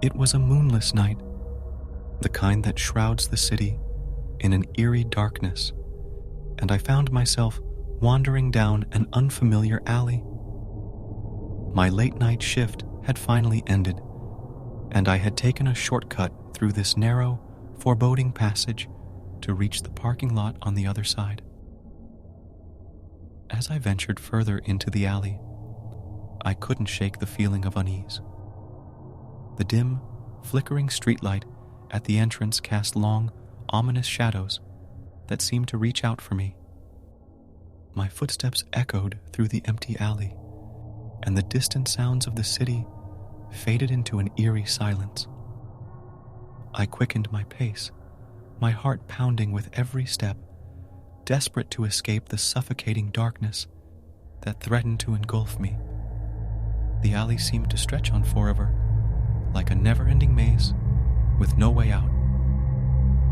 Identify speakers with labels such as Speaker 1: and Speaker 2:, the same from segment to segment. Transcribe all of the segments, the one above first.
Speaker 1: It was a moonless night, the kind that shrouds the city in an eerie darkness, and I found myself wandering down an unfamiliar alley. My late-night shift had finally ended, and I had taken a shortcut through this narrow, foreboding passage to reach the parking lot on the other side. As I ventured further into the alley, I couldn't shake the feeling of unease. The dim, flickering streetlight at the entrance cast long, ominous shadows that seemed to reach out for me. My footsteps echoed through the empty alley, and the distant sounds of the city faded into an eerie silence. I quickened my pace, my heart pounding with every step, desperate to escape the suffocating darkness that threatened to engulf me. The alley seemed to stretch on forever, like a never-ending maze with no way out.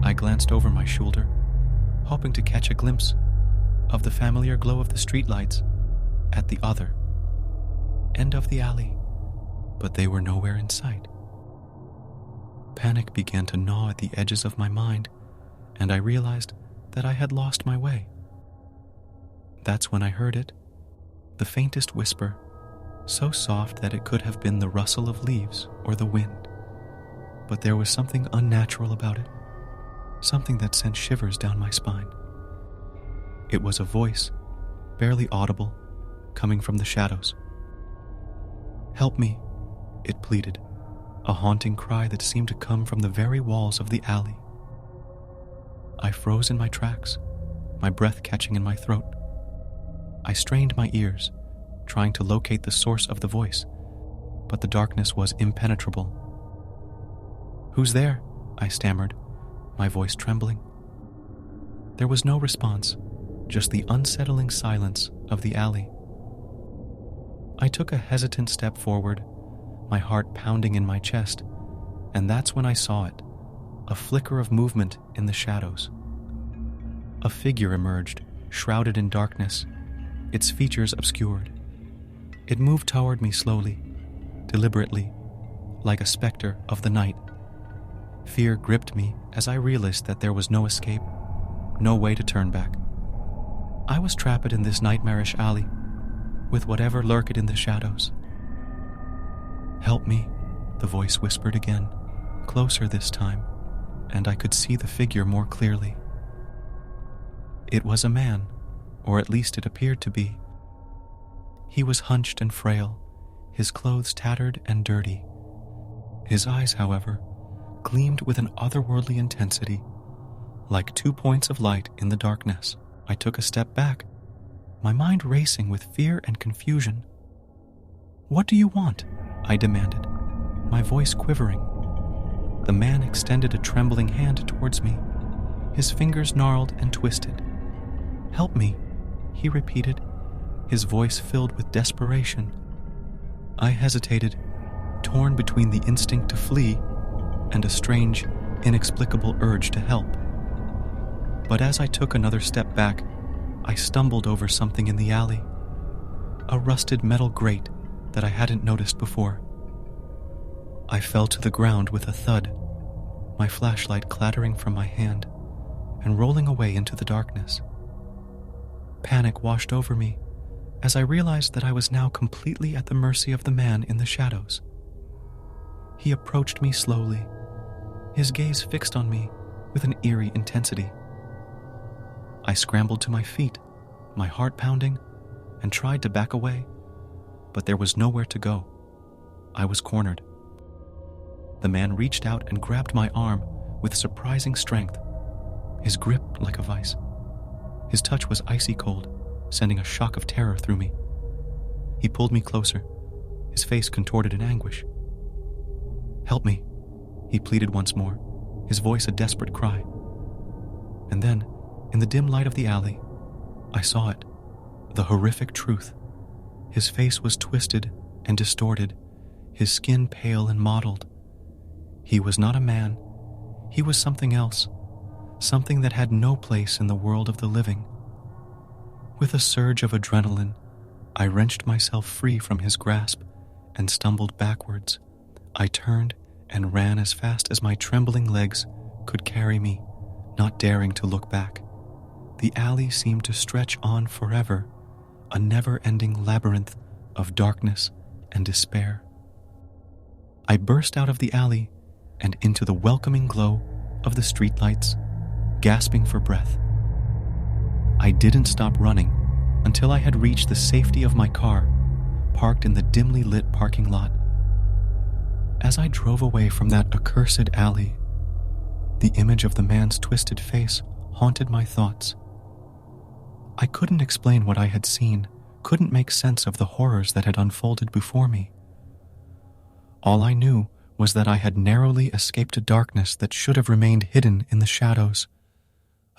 Speaker 1: I glanced over my shoulder, hoping to catch a glimpse of the familiar glow of the streetlights at the other end of the alley, but they were nowhere in sight. Panic began to gnaw at the edges of my mind, and I realized that I had lost my way. That's when I heard it, the faintest whisper, so soft that it could have been the rustle of leaves or the wind. But there was something unnatural about it, something that sent shivers down my spine. It was a voice, barely audible, coming from the shadows. "Help me," it pleaded, a haunting cry that seemed to come from the very walls of the alley. I froze in my tracks, my breath catching in my throat. I strained my ears, trying to locate the source of the voice, but the darkness was impenetrable. "Who's there?" I stammered, my voice trembling. There was no response, just the unsettling silence of the alley. I took a hesitant step forward, my heart pounding in my chest, and that's when I saw it, a flicker of movement in the shadows. A figure emerged, shrouded in darkness, its features obscured. It moved toward me slowly, deliberately, like a specter of the night. Fear gripped me as I realized that there was no escape, no way to turn back. I was trapped in this nightmarish alley, with whatever lurked in the shadows. "Help me," the voice whispered again, closer this time, and I could see the figure more clearly. It was a man, or at least it appeared to be. He was hunched and frail, his clothes tattered and dirty. His eyes, however, gleamed with an otherworldly intensity, like 2 points of light in the darkness. I took a step back, my mind racing with fear and confusion. "What do you want?" I demanded, my voice quivering. The man extended a trembling hand towards me, his fingers gnarled and twisted. "Help me," he repeated, his voice filled with desperation. I hesitated, torn between the instinct to flee and a strange, inexplicable urge to help. But as I took another step back, I stumbled over something in the alley, a rusted metal grate that I hadn't noticed before. I fell to the ground with a thud, my flashlight clattering from my hand and rolling away into the darkness. Panic washed over me as I realized that I was now completely at the mercy of the man in the shadows. He approached me slowly, his gaze fixed on me with an eerie intensity. I scrambled to my feet, my heart pounding, and tried to back away, but there was nowhere to go. I was cornered. The man reached out and grabbed my arm with surprising strength, his grip like a vice. His touch was icy cold, sending a shock of terror through me. He pulled me closer, his face contorted in anguish. "Help me," he pleaded once more, his voice a desperate cry. And then, in the dim light of the alley, I saw it, the horrific truth. His face was twisted and distorted, his skin pale and mottled. He was not a man. He was something else, something that had no place in the world of the living. With a surge of adrenaline, I wrenched myself free from his grasp and stumbled backwards. I turned and ran as fast as my trembling legs could carry me, not daring to look back. The alley seemed to stretch on forever, a never-ending labyrinth of darkness and despair. I burst out of the alley and into the welcoming glow of the streetlights, gasping for breath. I didn't stop running until I had reached the safety of my car, parked in the dimly lit parking lot. As I drove away from that accursed alley, the image of the man's twisted face haunted my thoughts. I couldn't explain what I had seen, couldn't make sense of the horrors that had unfolded before me. All I knew was that I had narrowly escaped a darkness that should have remained hidden in the shadows,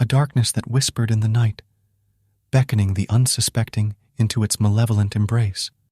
Speaker 1: a darkness that whispered in the night, beckoning the unsuspecting into its malevolent embrace.